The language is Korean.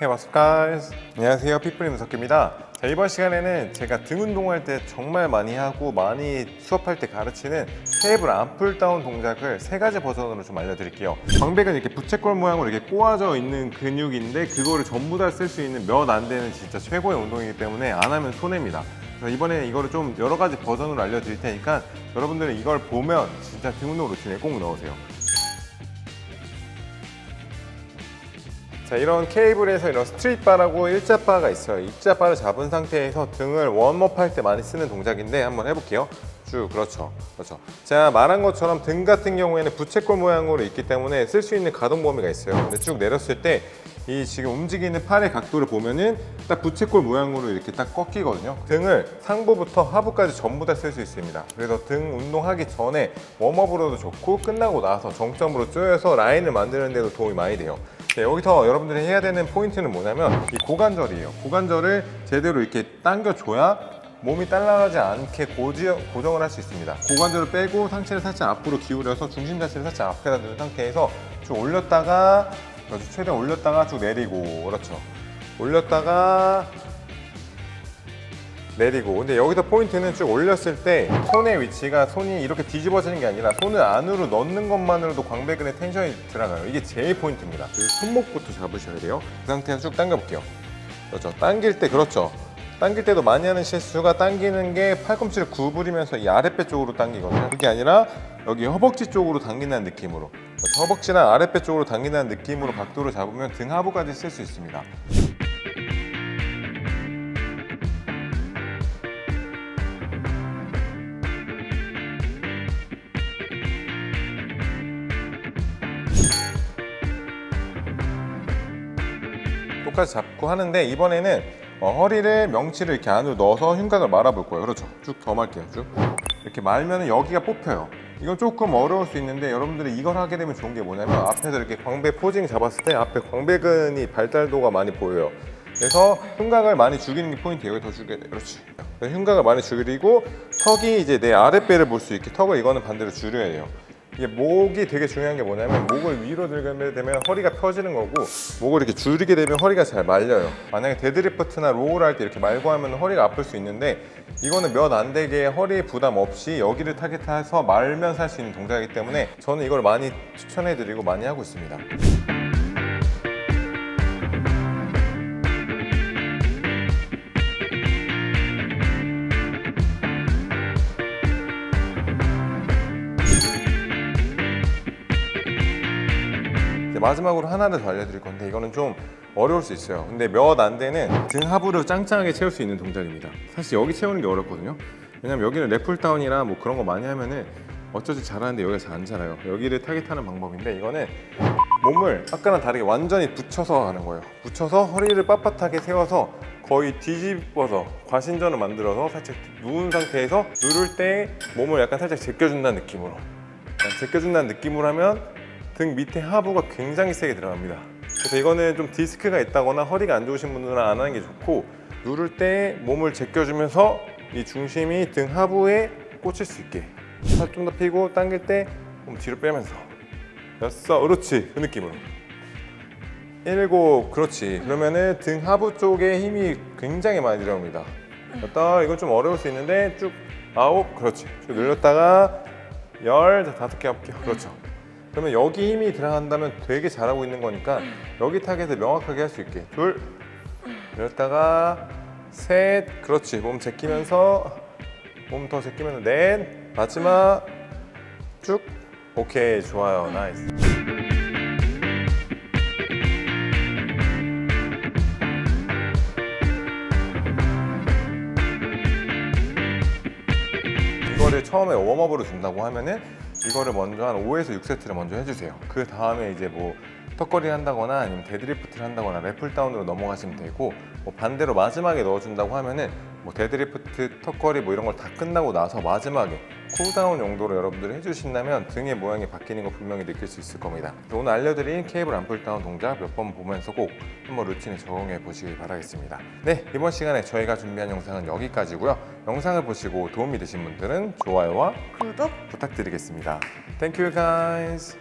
Hey, what's up guys? 안녕하세요, 픽프리 문석기입니다. 자, 이번 시간에는 제가 등 운동할 때 정말 많이 하고 많이 수업할 때 가르치는 케이블 암풀다운 동작을 3가지 버전으로 좀 알려드릴게요. 광배근 이렇게 부채꼴 모양으로 이렇게 꼬아져 있는 근육인데 그거를 전부 다 쓸 수 있는 몇 안 되는 진짜 최고의 운동이기 때문에 안 하면 손해입니다. 그래서 이번에 이거를 좀 여러 가지 버전으로 알려드릴 테니까 여러분들은 이걸 보면 진짜 등 운동 루틴에 꼭 넣으세요. 자, 이런 케이블에서 이런 스트릿바라고 일자바가 있어요. 일자바를 잡은 상태에서 등을 웜업 할 때 많이 쓰는 동작인데 한번 해볼게요. 쭉, 그렇죠. 제가 말한 것처럼 등 같은 경우에는 부채꼴 모양으로 있기 때문에 쓸 수 있는 가동 범위가 있어요. 근데 쭉 내렸을 때 이 지금 움직이는 팔의 각도를 보면은 딱 부채꼴 모양으로 이렇게 딱 꺾이거든요. 등을 상부부터 하부까지 전부 다 쓸 수 있습니다. 그래서 등 운동하기 전에 웜업으로도 좋고 끝나고 나서 정점으로 쪼여서 라인을 만드는 데도 도움이 많이 돼요. 네, 여기서 여러분들이 해야 되는 포인트는 뭐냐면 이 고관절이에요. 고관절을 제대로 이렇게 당겨줘야 몸이 딸라가지 않게 고정을 할 수 있습니다. 고관절을 빼고 상체를 살짝 앞으로 기울여서 중심 자체를 살짝 앞에다 두는 상태에서 쭉 올렸다가 최대한 올렸다가 쭉 내리고, 그렇죠. 올렸다가 내리고. 근데 여기서 포인트는 쭉 올렸을 때 손의 위치가 손이 이렇게 뒤집어지는 게 아니라 손을 안으로 넣는 것만으로도 광배근에 텐션이 들어가요. 이게 제일 포인트입니다. 그리고 손목부터 잡으셔야 돼요. 그 상태에서 쭉 당겨볼게요. 그렇죠. 당길 때, 그렇죠. 당길 때도 많이 하는 실수가 당기는 게 팔꿈치를 구부리면서 이 아랫배 쪽으로 당기거든요. 그게 아니라 여기 허벅지 쪽으로 당긴다는 느낌으로, 허벅지나 아랫배 쪽으로 당긴다는 느낌으로 각도를 잡으면 등 하부까지 쓸 수 있습니다. 똑같이 잡고 하는데 이번에는 허리를 명치를 이렇게 안으로 넣어서 흉곽을 말아볼 거예요. 그렇죠. 쭉 더 말게요. 쭉 이렇게 말면 여기가 뽑혀요. 이건 조금 어려울 수 있는데 여러분들이 이걸 하게 되면 좋은 게 뭐냐면 앞에서 이렇게 광배 포징 잡았을 때 앞에 광배근이 발달도가 많이 보여요. 그래서 흉곽을 많이 죽이는 게 포인트예요. 여기 더 죽여야 돼. 그렇지. 흉곽을 많이 죽이고 턱이 이제 내 아랫배를 볼 수 있게 턱을 이거는 반대로 줄여야 돼요. 이게 목이 되게 중요한 게 뭐냐면 목을 위로 들게 되면 허리가 펴지는 거고 목을 이렇게 줄이게 되면 허리가 잘 말려요. 만약에 데드리프트나 로우를 할 때 이렇게 말고 하면 허리가 아플 수 있는데 이거는 몇 안 되게 허리 부담 없이 여기를 타겟해서 말면서 할 수 있는 동작이기 때문에 저는 이걸 많이 추천해 드리고 많이 하고 있습니다. 마지막으로 하나를 더 알려드릴 건데 이거는 좀 어려울 수 있어요. 근데 몇 안 되는 등 하부를 짱짱하게 채울 수 있는 동작입니다. 사실 여기 채우는 게 어렵거든요. 왜냐면 여기는 랩풀다운이나 뭐 그런 거 많이 하면은 어쩌지 잘하는데 여기가 잘 안 자라요. 여기를 타겟하는 방법인데 이거는 몸을 아까랑 다르게 완전히 붙여서 하는 거예요. 붙여서 허리를 빳빳하게 세워서 거의 뒤집어서 과신전을 만들어서 살짝 누운 상태에서 누를 때 몸을 약간 살짝 제껴준다는 느낌으로, 제껴준다는 느낌으로 하면 등 밑에 하부가 굉장히 세게 들어갑니다. 그래서 이거는 좀 디스크가 있다거나 허리가 안 좋으신 분들은 안 하는 게 좋고 누를 때 몸을 제껴주면서 이 중심이 등 하부에 꽂힐 수 있게 살 좀 더 펴고 당길 때 몸 뒤로 빼면서 6, 그렇지. 그 느낌으로 7, 그렇지. 그러면은 등 하부 쪽에 힘이 굉장히 많이 들어갑니다. 이건 좀 어려울 수 있는데 쭉 9, 그렇지. 쭉 늘렸다가 10, 5개 할게요. 그렇죠. 그러면 여기 힘이 들어간다면 되게 잘하고 있는 거니까 여기 타겟을 명확하게 할 수 있게 2, 열다가 3, 그렇지. 몸 제끼면서 몸 더 제끼면서 4, 마지막 쭉. 오케이, 좋아요. 나이스. 이거를 처음에 웜업으로 준다고 하면은 이거를 먼저 한 5에서 6세트를 먼저 해주세요. 그 다음에 이제 뭐 턱걸이를 한다거나 아니면 데드리프트를 한다거나 랩풀다운으로 넘어가시면 되고, 뭐 반대로 마지막에 넣어준다고 하면은 뭐 데드리프트, 턱걸이 뭐 이런 걸 다 끝나고 나서 마지막에 쿨다운 용도로 여러분들이 해주신다면 등의 모양이 바뀌는 거 분명히 느낄 수 있을 겁니다. 오늘 알려드린 케이블 암풀다운 동작 몇 번 보면서 꼭 한번 루틴에 적용해 보시길 바라겠습니다. 네, 이번 시간에 저희가 준비한 영상은 여기까지고요. 영상을 보시고 도움이 되신 분들은 좋아요와 구독 부탁드리겠습니다. Thank you guys.